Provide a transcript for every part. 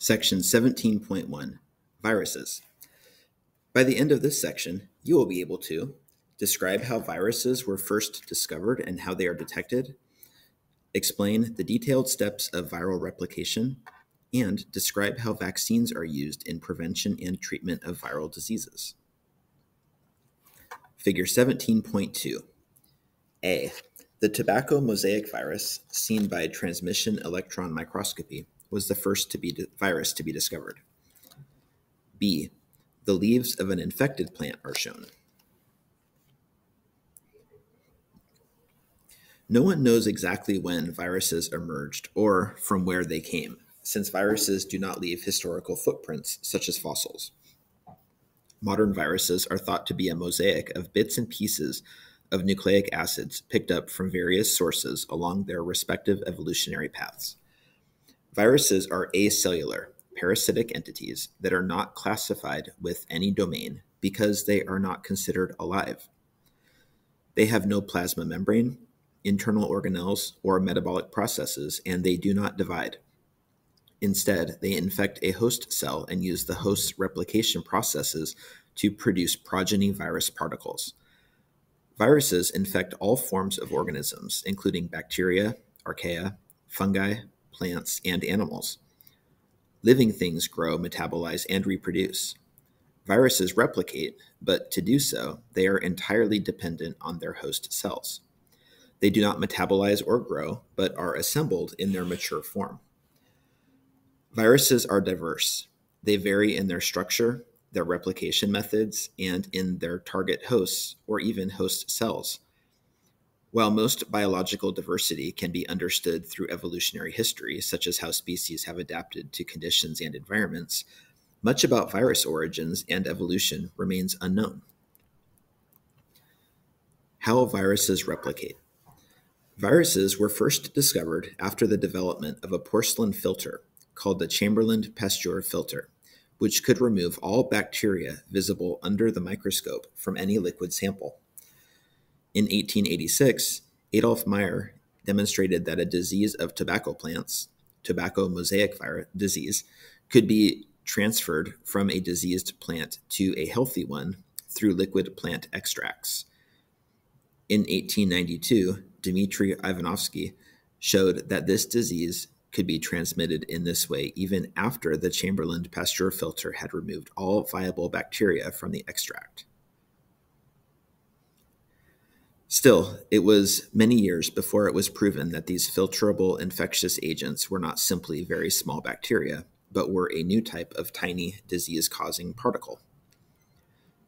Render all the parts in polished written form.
Section 17.1, Viruses. By the end of this section, you will be able to describe how viruses were first discovered and how they are detected, explain the detailed steps of viral replication, and describe how vaccines are used in prevention and treatment of viral diseases. Figure 17.2. A. The tobacco mosaic virus, seen by transmission electron microscopy, was the first virus to be discovered. B. The leaves of an infected plant are shown. No one knows exactly when viruses emerged or from where they came, since viruses do not leave historical footprints such as fossils. Modern viruses are thought to be a mosaic of bits and pieces of nucleic acids picked up from various sources along their respective evolutionary paths. Viruses are acellular, parasitic entities that are not classified with any domain because they are not considered alive. They have no plasma membrane, internal organelles, or metabolic processes, and they do not divide. Instead, they infect a host cell and use the host's replication processes to produce progeny virus particles. Viruses infect all forms of organisms, including bacteria, archaea, fungi, plants, and animals. Living things grow, metabolize, and reproduce. Viruses replicate, but to do so, they are entirely dependent on their host cells. They do not metabolize or grow, but are assembled in their mature form. Viruses are diverse. They vary in their structure, their replication methods, and in their target hosts, or even host cells. While most biological diversity can be understood through evolutionary history, such as how species have adapted to conditions and environments, much about virus origins and evolution remains unknown. How viruses replicate. Viruses were first discovered after the development of a porcelain filter called the Chamberlain-Pasteur filter, which could remove all bacteria visible under the microscope from any liquid sample. In 1886, Adolf Meyer demonstrated that a disease of tobacco plants, tobacco mosaic disease, could be transferred from a diseased plant to a healthy one through liquid plant extracts. In 1892, Dmitry Ivanovsky showed that this disease could be transmitted in this way even after the Chamberlain-Pasteur filter had removed all viable bacteria from the extract. Still, it was many years before it was proven that these filterable infectious agents were not simply very small bacteria, but were a new type of tiny disease-causing particle.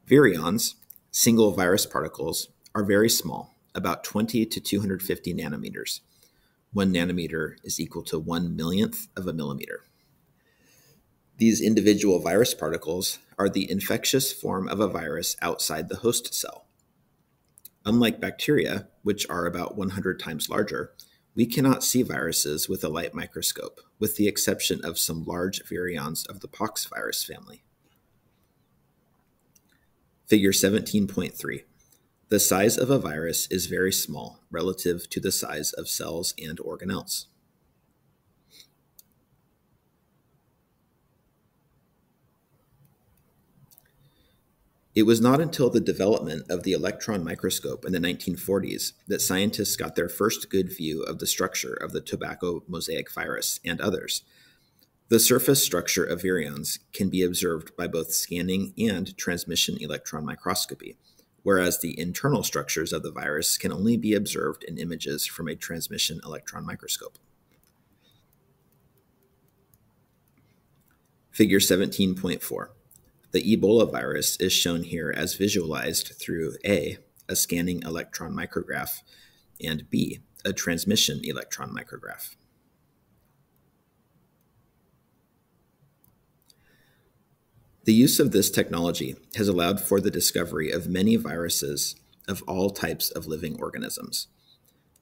Virions, single virus particles, are very small, about 20 to 250 nanometers. 1 nanometer is equal to 1/1,000,000th of a millimeter. These individual virus particles are the infectious form of a virus outside the host cell. Unlike bacteria, which are about 100 times larger, we cannot see viruses with a light microscope, with the exception of some large virions of the pox virus family. Figure 17.3. The size of a virus is very small relative to the size of cells and organelles. It was not until the development of the electron microscope in the 1940s that scientists got their first good view of the structure of the tobacco mosaic virus and others. The surface structure of virions can be observed by both scanning and transmission electron microscopy, whereas the internal structures of the virus can only be observed in images from a transmission electron microscope. Figure 17.4. The Ebola virus is shown here as visualized through A, a scanning electron micrograph, and B, a transmission electron micrograph. The use of this technology has allowed for the discovery of many viruses of all types of living organisms.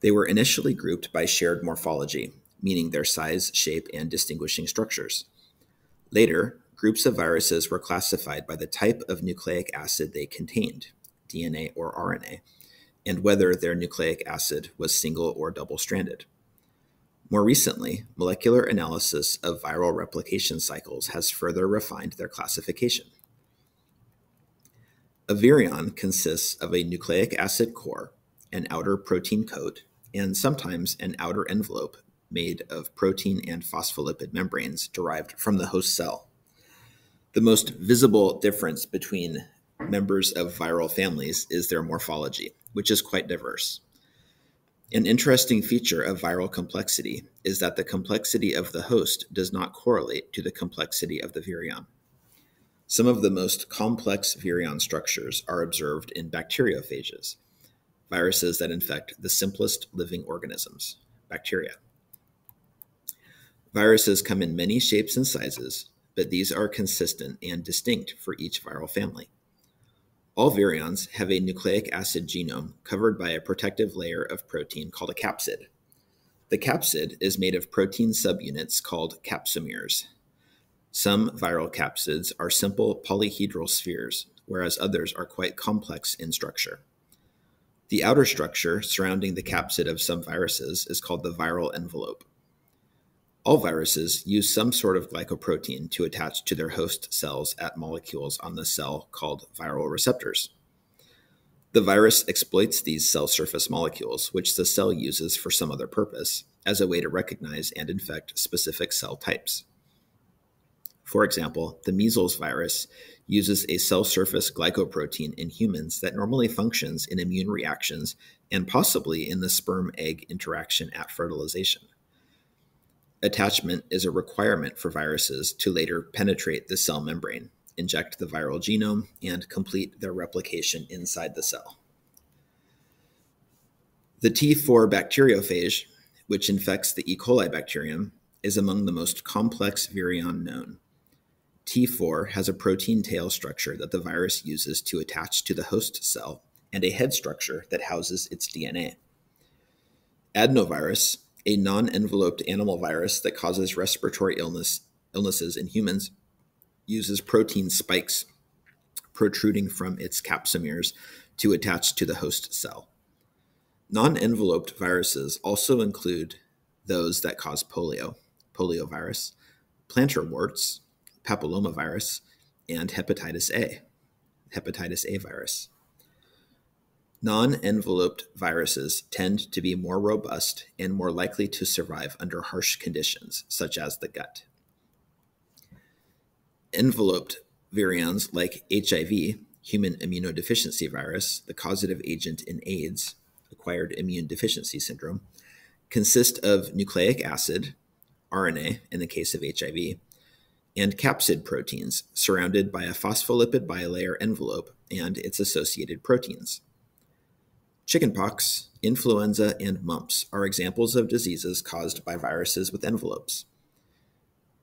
They were initially grouped by shared morphology, meaning their size, shape, and distinguishing structures. Later, groups of viruses were classified by the type of nucleic acid they contained, DNA or RNA, and whether their nucleic acid was single or double-stranded. More recently, molecular analysis of viral replication cycles has further refined their classification. A virion consists of a nucleic acid core, an outer protein coat, and sometimes an outer envelope made of protein and phospholipid membranes derived from the host cell. The most visible difference between members of viral families is their morphology, which is quite diverse. An interesting feature of viral complexity is that the complexity of the host does not correlate to the complexity of the virion. Some of the most complex virion structures are observed in bacteriophages, viruses that infect the simplest living organisms, bacteria. Viruses come in many shapes and sizes, but these are consistent and distinct for each viral family. All virions have a nucleic acid genome covered by a protective layer of protein called a capsid. The capsid is made of protein subunits called capsomeres. Some viral capsids are simple polyhedral spheres, whereas others are quite complex in structure. The outer structure surrounding the capsid of some viruses is called the viral envelope. All viruses use some sort of glycoprotein to attach to their host cells at molecules on the cell called viral receptors. The virus exploits these cell surface molecules, which the cell uses for some other purpose, as a way to recognize and infect specific cell types. For example, the measles virus uses a cell surface glycoprotein in humans that normally functions in immune reactions and possibly in the sperm-egg interaction at fertilization. Attachment is a requirement for viruses to later penetrate the cell membrane, inject the viral genome, and complete their replication inside the cell. The T4 bacteriophage, which infects the E. coli bacterium, is among the most complex virion known. T4 has a protein tail structure that the virus uses to attach to the host cell and a head structure that houses its DNA. Adenovirus, a non-enveloped animal virus that causes respiratory illnesses in humans, uses protein spikes protruding from its capsomeres to attach to the host cell. Non-enveloped viruses also include those that cause poliovirus, plantar warts, papillomavirus, and hepatitis A virus. Non-enveloped viruses tend to be more robust and more likely to survive under harsh conditions, such as the gut. Enveloped virions like HIV, human immunodeficiency virus, the causative agent in AIDS, acquired immune deficiency syndrome, consist of nucleic acid, RNA in the case of HIV, and capsid proteins surrounded by a phospholipid bilayer envelope and its associated proteins. Chickenpox, influenza, and mumps are examples of diseases caused by viruses with envelopes.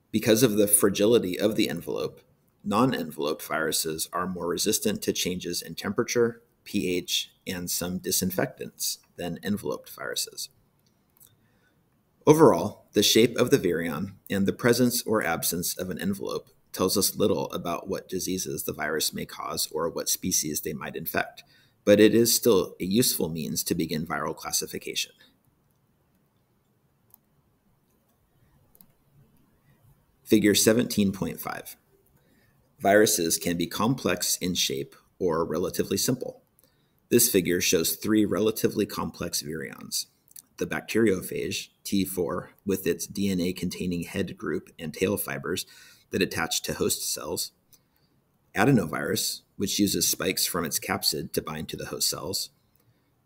Because of the fragility of the envelope, non-enveloped viruses are more resistant to changes in temperature, pH, and some disinfectants than enveloped viruses. Overall, the shape of the virion and the presence or absence of an envelope tells us little about what diseases the virus may cause or what species they might infect, but it is still a useful means to begin viral classification. Figure 17.5. Viruses can be complex in shape or relatively simple. This figure shows three relatively complex virions. The bacteriophage, T4, with its DNA-containing head group and tail fibers that attach to host cells. Adenovirus, which uses spikes from its capsid to bind to the host cells.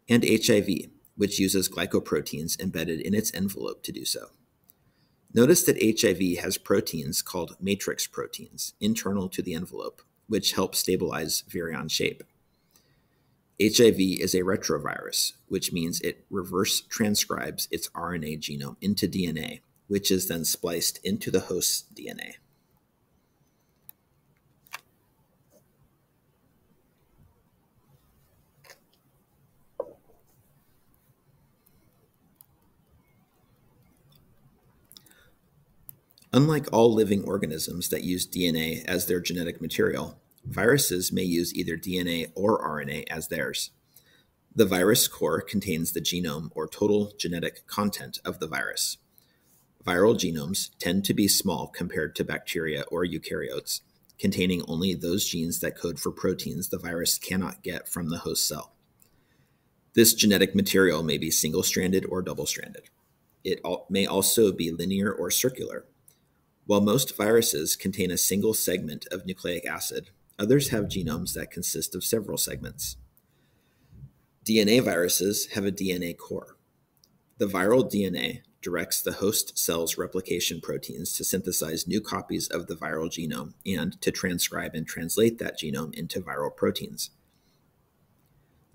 And HIV, which uses glycoproteins embedded in its envelope to do so. Notice that HIV has proteins called matrix proteins internal to the envelope, which help stabilize virion shape. HIV is a retrovirus, which means it reverse transcribes its RNA genome into DNA, which is then spliced into the host's DNA. Unlike all living organisms that use DNA as their genetic material, viruses may use either DNA or RNA as theirs. The virus core contains the genome or total genetic content of the virus. Viral genomes tend to be small compared to bacteria or eukaryotes, containing only those genes that code for proteins the virus cannot get from the host cell. This genetic material may be single-stranded or double-stranded. It may also be linear or circular. While most viruses contain a single segment of nucleic acid, others have genomes that consist of several segments. DNA viruses have a DNA core. The viral DNA directs the host cell's replication proteins to synthesize new copies of the viral genome and to transcribe and translate that genome into viral proteins.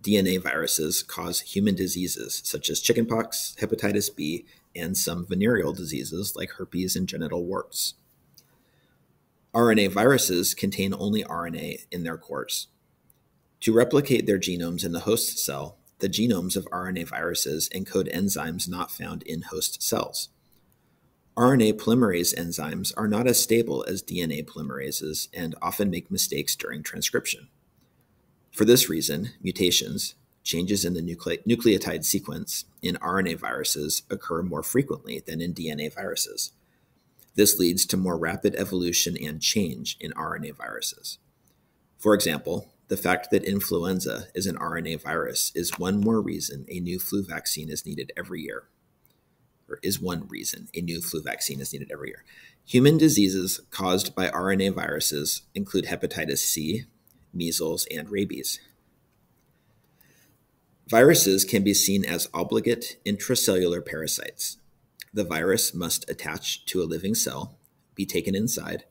DNA viruses cause human diseases such as chickenpox, hepatitis B, and some venereal diseases like herpes and genital warts. RNA viruses contain only RNA in their cores. To replicate their genomes in the host cell, the genomes of RNA viruses encode enzymes not found in host cells. RNA polymerase enzymes are not as stable as DNA polymerases and often make mistakes during transcription. For this reason, mutations, changes in the nucleotide sequence in RNA viruses occur more frequently than in DNA viruses. This leads to more rapid evolution and change in RNA viruses. For example, the fact that influenza is an RNA virus is one more reason a new flu vaccine is needed every year. Or is one reason a new flu vaccine is needed every year. Human diseases caused by RNA viruses include hepatitis C, measles, and rabies. Viruses can be seen as obligate intracellular parasites. The virus must attach to a living cell, be taken inside,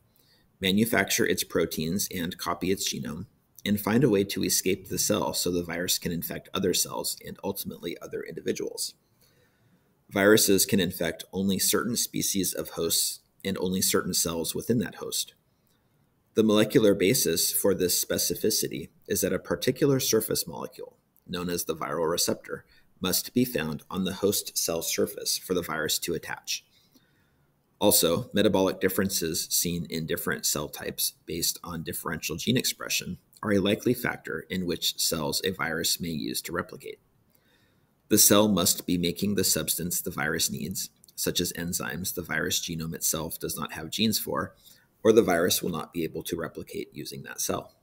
manufacture its proteins and copy its genome, and find a way to escape the cell so the virus can infect other cells and ultimately other individuals. Viruses can infect only certain species of hosts and only certain cells within that host. The molecular basis for this specificity is that a particular surface molecule, known as the viral receptor, must be found on the host cell surface for the virus to attach. Also, metabolic differences seen in different cell types based on differential gene expression are a likely factor in which cells a virus may use to replicate. The cell must be making the substance the virus needs, such as enzymes the virus genome itself does not have genes for, or the virus will not be able to replicate using that cell.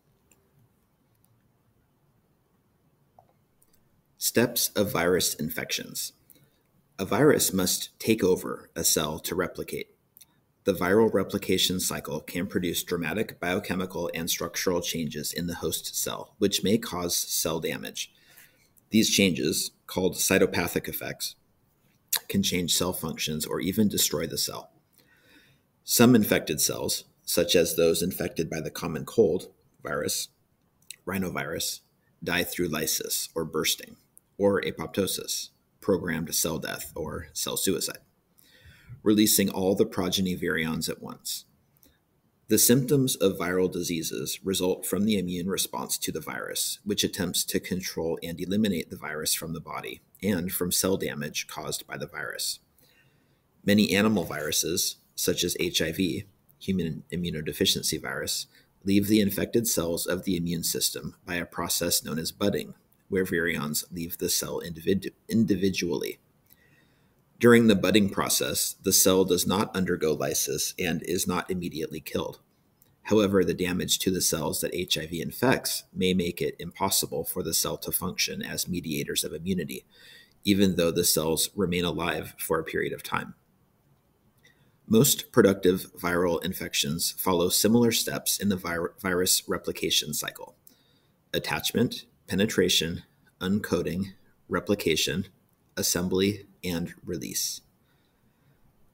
Steps of virus infections. A virus must take over a cell to replicate. The viral replication cycle can produce dramatic biochemical and structural changes in the host cell, which may cause cell damage. These changes, called cytopathic effects, can change cell functions or even destroy the cell. Some infected cells, such as those infected by the common cold virus, rhinovirus, die through lysis or bursting, or apoptosis, programmed cell death or cell suicide, releasing all the progeny virions at once. The symptoms of viral diseases result from the immune response to the virus, which attempts to control and eliminate the virus from the body, and from cell damage caused by the virus. Many animal viruses, such as HIV, human immunodeficiency virus, leave the infected cells of the immune system by a process known as budding, where virions leave the cell individually. During the budding process, the cell does not undergo lysis and is not immediately killed. However, the damage to the cells that HIV infects may make it impossible for the cell to function as mediators of immunity, even though the cells remain alive for a period of time. Most productive viral infections follow similar steps in the virus replication cycle: attachment, penetration, uncoding, replication, assembly, and release.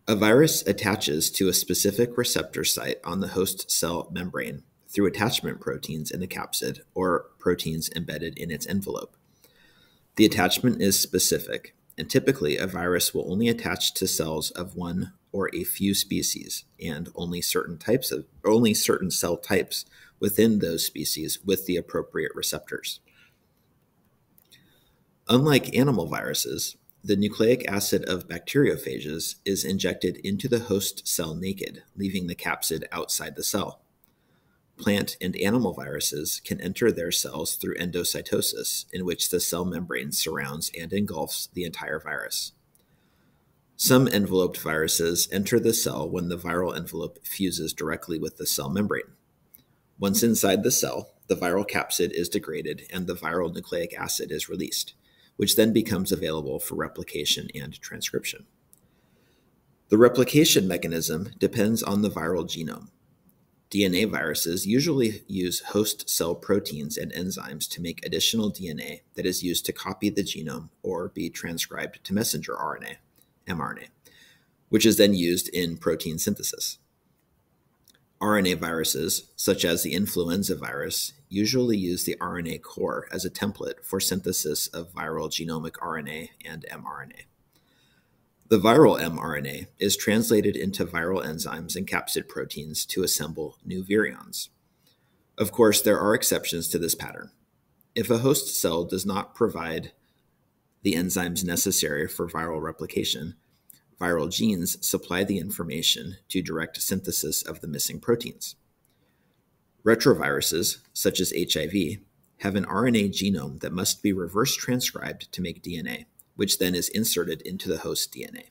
A virus attaches to a specific receptor site on the host cell membrane through attachment proteins in the capsid or proteins embedded in its envelope. The attachment is specific, and typically a virus will only attach to cells of one or a few species and only certain cell types within those species with the appropriate receptors. Unlike animal viruses, the nucleic acid of bacteriophages is injected into the host cell naked, leaving the capsid outside the cell. Plant and animal viruses can enter their cells through endocytosis, in which the cell membrane surrounds and engulfs the entire virus. Some enveloped viruses enter the cell when the viral envelope fuses directly with the cell membrane. Once inside the cell, the viral capsid is degraded and the viral nucleic acid is released, which then becomes available for replication and transcription. The replication mechanism depends on the viral genome. DNA viruses usually use host cell proteins and enzymes to make additional DNA that is used to copy the genome or be transcribed to messenger RNA, mRNA, which is then used in protein synthesis. RNA viruses, such as the influenza virus, usually use the RNA core as a template for synthesis of viral genomic RNA and mRNA. The viral mRNA is translated into viral enzymes and capsid proteins to assemble new virions. Of course, there are exceptions to this pattern. If a host cell does not provide the enzymes necessary for viral replication, viral genes supply the information to direct synthesis of the missing proteins. Retroviruses, such as HIV, have an RNA genome that must be reverse transcribed to make DNA, which then is inserted into the host DNA.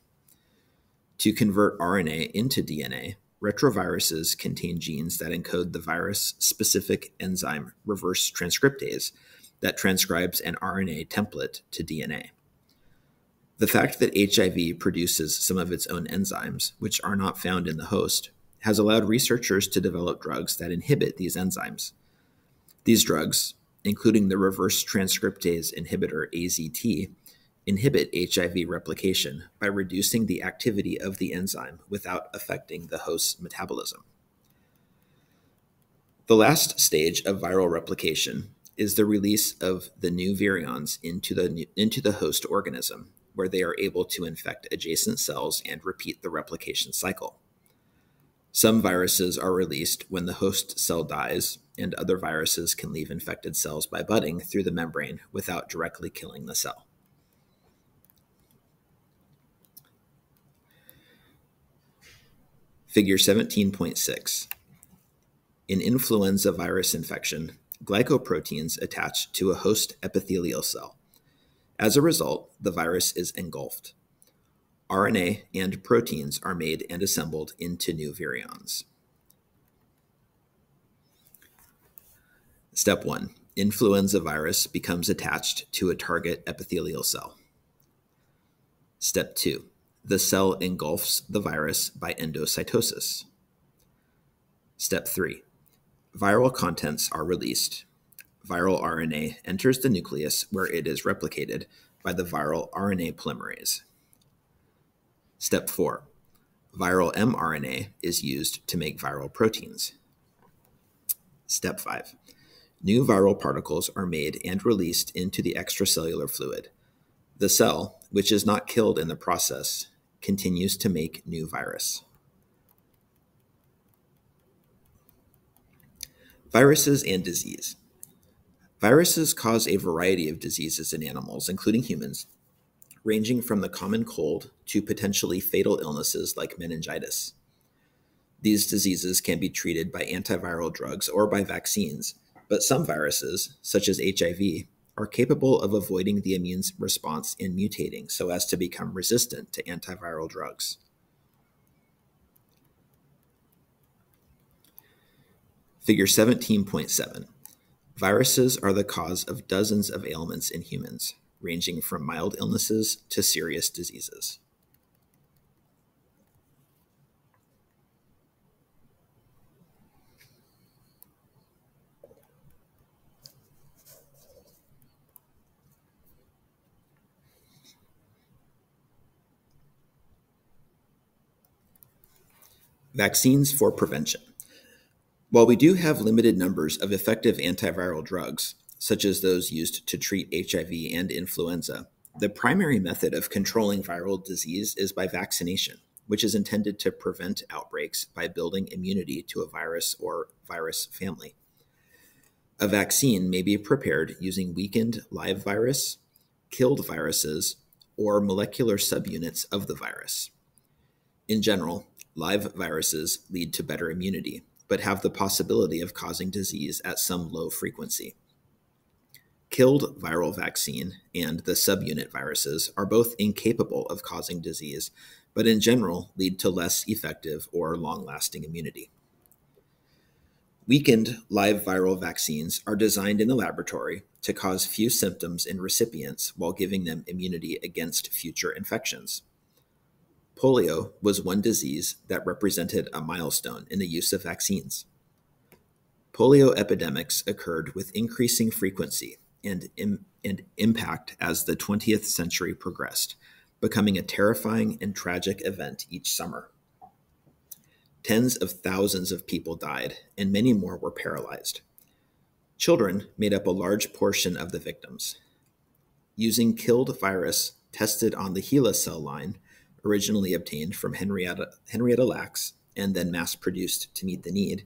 To convert RNA into DNA, retroviruses contain genes that encode the virus-specific enzyme reverse transcriptase that transcribes an RNA template to DNA. The fact that HIV produces some of its own enzymes, which are not found in the host, has allowed researchers to develop drugs that inhibit these enzymes. These drugs, including the reverse transcriptase inhibitor AZT, inhibit HIV replication by reducing the activity of the enzyme without affecting the host's metabolism. The last stage of viral replication is the release of the new virions into the host organism, where they are able to infect adjacent cells and repeat the replication cycle. Some viruses are released when the host cell dies, and other viruses can leave infected cells by budding through the membrane without directly killing the cell. Figure 17.6. In influenza virus infection, glycoproteins attach to a host epithelial cell. As a result, the virus is engulfed. RNA and proteins are made and assembled into new virions. Step 1. Influenza virus becomes attached to a target epithelial cell. Step 2. The cell engulfs the virus by endocytosis. Step 3. Viral contents are released. Viral RNA enters the nucleus where it is replicated by the viral RNA polymerase. Step 4. Viral mRNA is used to make viral proteins. Step 5. New viral particles are made and released into the extracellular fluid. The cell, which is not killed in the process, continues to make new virus. Viruses and disease. Viruses cause a variety of diseases in animals, including humans, ranging from the common cold to potentially fatal illnesses like meningitis. These diseases can be treated by antiviral drugs or by vaccines, but some viruses, such as HIV, are capable of avoiding the immune response and mutating so as to become resistant to antiviral drugs. Figure 17.7. Viruses are the cause of dozens of ailments in humans, ranging from mild illnesses to serious diseases. Vaccines for prevention. While we do have limited numbers of effective antiviral drugs, such as those used to treat HIV and influenza, the primary method of controlling viral disease is by vaccination, which is intended to prevent outbreaks by building immunity to a virus or virus family. A vaccine may be prepared using weakened live virus, killed viruses, or molecular subunits of the virus. In general, live viruses lead to better immunity, but have the possibility of causing disease at some low frequency. Killed viral vaccine and the subunit viruses are both incapable of causing disease, but in general lead to less effective or long-lasting immunity. Weakened live viral vaccines are designed in the laboratory to cause few symptoms in recipients while giving them immunity against future infections. Polio was one disease that represented a milestone in the use of vaccines. Polio epidemics occurred with increasing frequency and impact as the 20th century progressed, becoming a terrifying and tragic event each summer. Tens of thousands of people died, and many more were paralyzed. Children made up a large portion of the victims. Using killed virus tested on the HeLa cell line, originally obtained from Henrietta Lacks and then mass-produced to meet the need,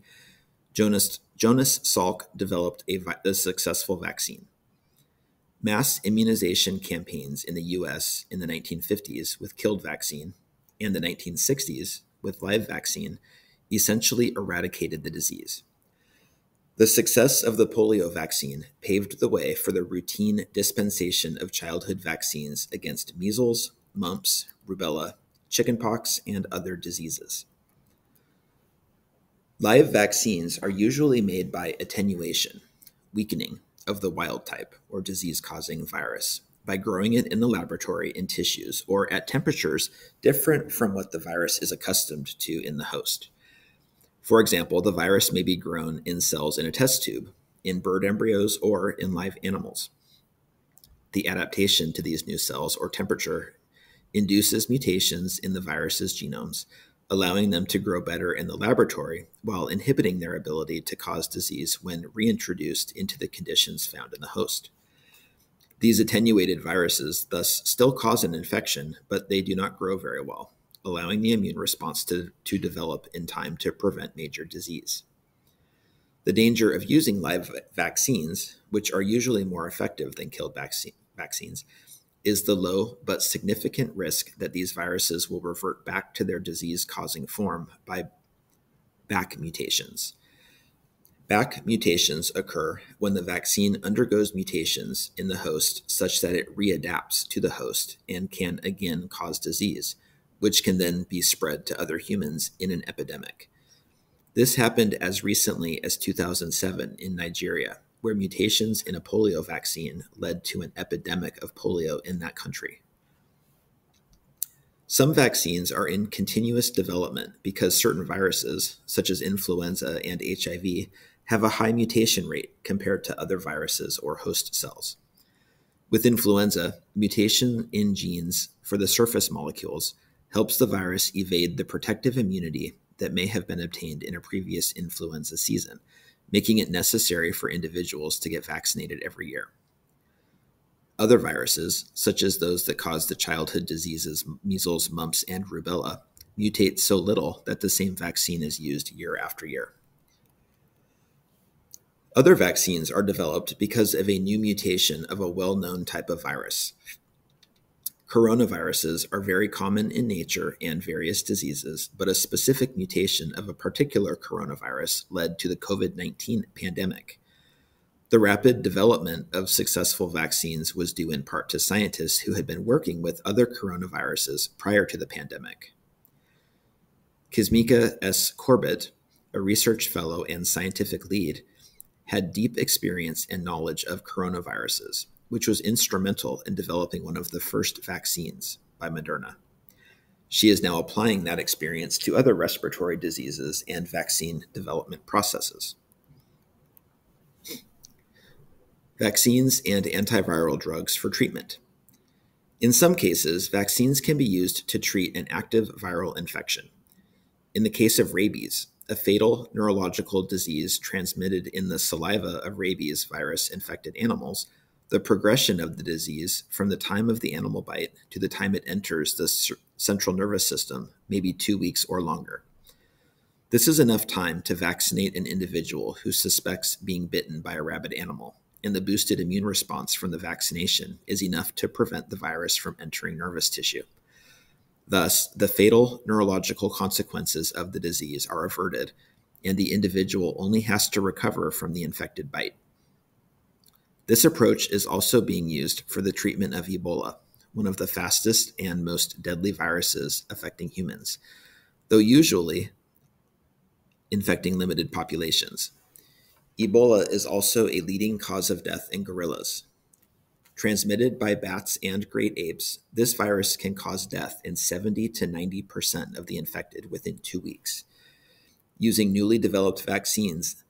Jonas Salk developed a successful vaccine. Mass immunization campaigns in the US in the 1950s with killed vaccine and the 1960s with live vaccine essentially eradicated the disease. The success of the polio vaccine paved the way for the routine dispensation of childhood vaccines against measles, mumps, rubella, chickenpox, and other diseases. Live vaccines are usually made by attenuation, weakening of the wild type or disease-causing virus by growing it in the laboratory in tissues or at temperatures different from what the virus is accustomed to in the host. For example, the virus may be grown in cells in a test tube, in bird embryos, or in live animals. The adaptation to these new cells or temperature induces mutations in the virus's genomes, allowing them to grow better in the laboratory while inhibiting their ability to cause disease when reintroduced into the conditions found in the host. These attenuated viruses thus still cause an infection, but they do not grow very well, allowing the immune response to develop in time to prevent major disease. The danger of using live vaccines, which are usually more effective than killed vaccines, is the low but significant risk that these viruses will revert back to their disease-causing form by back mutations. Back mutations occur when the vaccine undergoes mutations in the host such that it readapts to the host and can again cause disease, which can then be spread to other humans in an epidemic. This happened as recently as 2007 in Nigeria, where mutations in a polio vaccine led to an epidemic of polio in that country. Some vaccines are in continuous development because certain viruses, such as influenza and HIV, have a high mutation rate compared to other viruses or host cells. With influenza, mutation in genes for the surface molecules helps the virus evade the protective immunity that may have been obtained in a previous influenza season, making it necessary for individuals to get vaccinated every year. Other viruses, such as those that cause the childhood diseases measles, mumps, and rubella, mutate so little that the same vaccine is used year after year. Other vaccines are developed because of a new mutation of a well-known type of virus. Coronaviruses are very common in nature and various diseases, but a specific mutation of a particular coronavirus led to the COVID-19 pandemic. The rapid development of successful vaccines was due in part to scientists who had been working with other coronaviruses prior to the pandemic. Kismika S. Corbett, a research fellow and scientific lead, had deep experience and knowledge of coronaviruses, which was instrumental in developing one of the first vaccines by Moderna. She is now applying that experience to other respiratory diseases and vaccine development processes. Vaccines and antiviral drugs for treatment. In some cases, vaccines can be used to treat an active viral infection. In the case of rabies, a fatal neurological disease transmitted in the saliva of rabies virus-infected animals, the progression of the disease from the time of the animal bite to the time it enters the central nervous system may be 2 weeks or longer. This is enough time to vaccinate an individual who suspects being bitten by a rabid animal, and the boosted immune response from the vaccination is enough to prevent the virus from entering nervous tissue. Thus, the fatal neurological consequences of the disease are averted, and the individual only has to recover from the infected bite. This approach is also being used for the treatment of Ebola, one of the fastest and most deadly viruses affecting humans, though usually infecting limited populations. Ebola is also a leading cause of death in gorillas. Transmitted by bats and great apes, this virus can cause death in 70 to 90% of the infected within 2 weeks. Using newly developed vaccines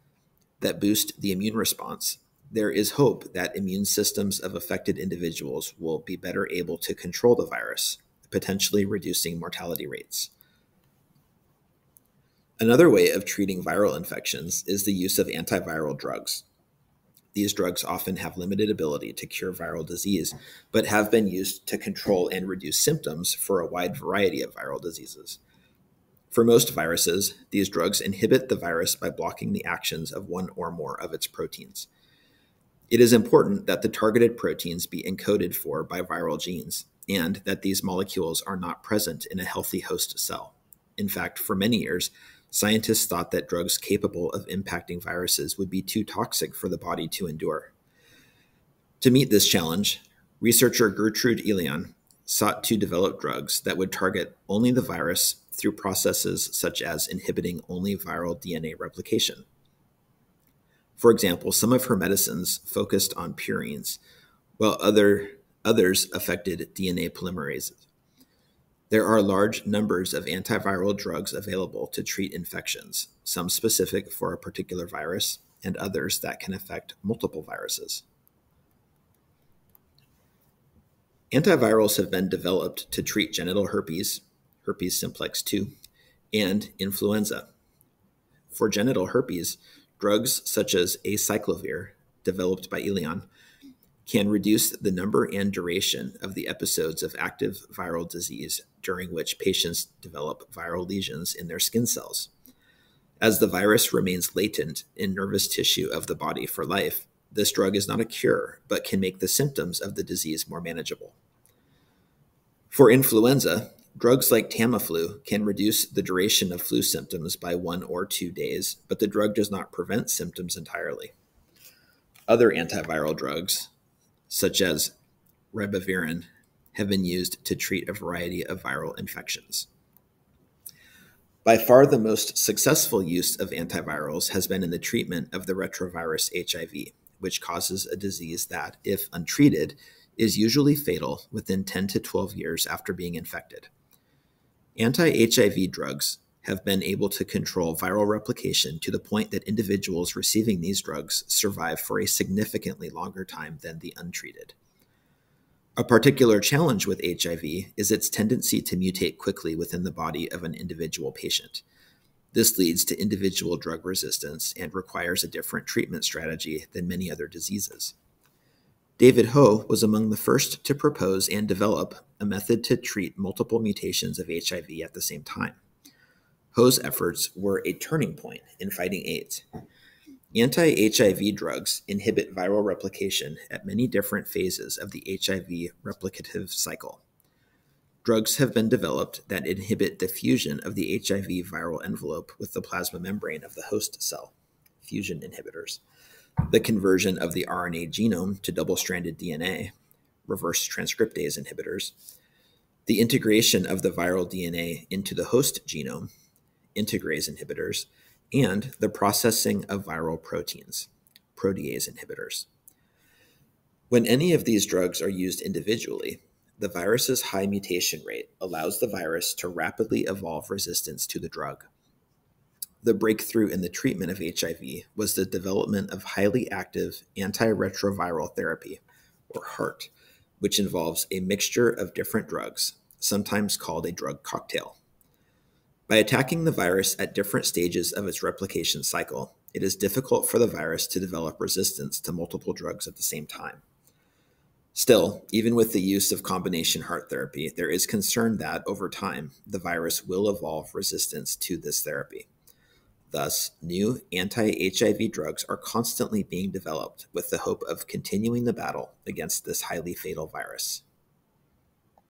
that boost the immune response, there is hope that immune systems of affected individuals will be better able to control the virus, potentially reducing mortality rates. Another way of treating viral infections is the use of antiviral drugs. These drugs often have limited ability to cure viral disease, but have been used to control and reduce symptoms for a wide variety of viral diseases. For most viruses, these drugs inhibit the virus by blocking the actions of one or more of its proteins. It is important that the targeted proteins be encoded for by viral genes, and that these molecules are not present in a healthy host cell. In fact, for many years, scientists thought that drugs capable of impacting viruses would be too toxic for the body to endure. To meet this challenge, researcher Gertrude Elion sought to develop drugs that would target only the virus through processes such as inhibiting only viral DNA replication. For example, some of her medicines focused on purines, while others affected DNA polymerases. There are large numbers of antiviral drugs available to treat infections, some specific for a particular virus, and others that can affect multiple viruses. Antivirals have been developed to treat genital herpes, herpes simplex 2, and influenza. For genital herpes, drugs such as acyclovir, developed by Elion, can reduce the number and duration of the episodes of active viral disease during which patients develop viral lesions in their skin cells. As the virus remains latent in nervous tissue of the body for life, this drug is not a cure, but can make the symptoms of the disease more manageable. For influenza, drugs like Tamiflu can reduce the duration of flu symptoms by 1 or 2 days, but the drug does not prevent symptoms entirely. Other antiviral drugs, such as ribavirin, have been used to treat a variety of viral infections. By far the most successful use of antivirals has been in the treatment of the retrovirus HIV, which causes a disease that, if untreated, is usually fatal within 10 to 12 years after being infected. Anti-HIV drugs have been able to control viral replication to the point that individuals receiving these drugs survive for a significantly longer time than the untreated. A particular challenge with HIV is its tendency to mutate quickly within the body of an individual patient. This leads to individual drug resistance and requires a different treatment strategy than many other diseases. David Ho was among the first to propose and develop a method to treat multiple mutations of HIV at the same time. Ho's efforts were a turning point in fighting AIDS. Anti-HIV drugs inhibit viral replication at many different phases of the HIV replicative cycle. Drugs have been developed that inhibit the fusion of the HIV viral envelope with the plasma membrane of the host cell, fusion inhibitors, the conversion of the RNA genome to double-stranded DNA, reverse transcriptase inhibitors, the integration of the viral DNA into the host genome, integrase inhibitors, and the processing of viral proteins, protease inhibitors. When any of these drugs are used individually, the virus's high mutation rate allows the virus to rapidly evolve resistance to the drug. The breakthrough in the treatment of HIV was the development of highly active antiretroviral therapy, or HART, which involves a mixture of different drugs, sometimes called a drug cocktail. By attacking the virus at different stages of its replication cycle, it is difficult for the virus to develop resistance to multiple drugs at the same time. Still, even with the use of combination HART therapy, there is concern that, over time, the virus will evolve resistance to this therapy. Thus, new anti-HIV drugs are constantly being developed with the hope of continuing the battle against this highly fatal virus.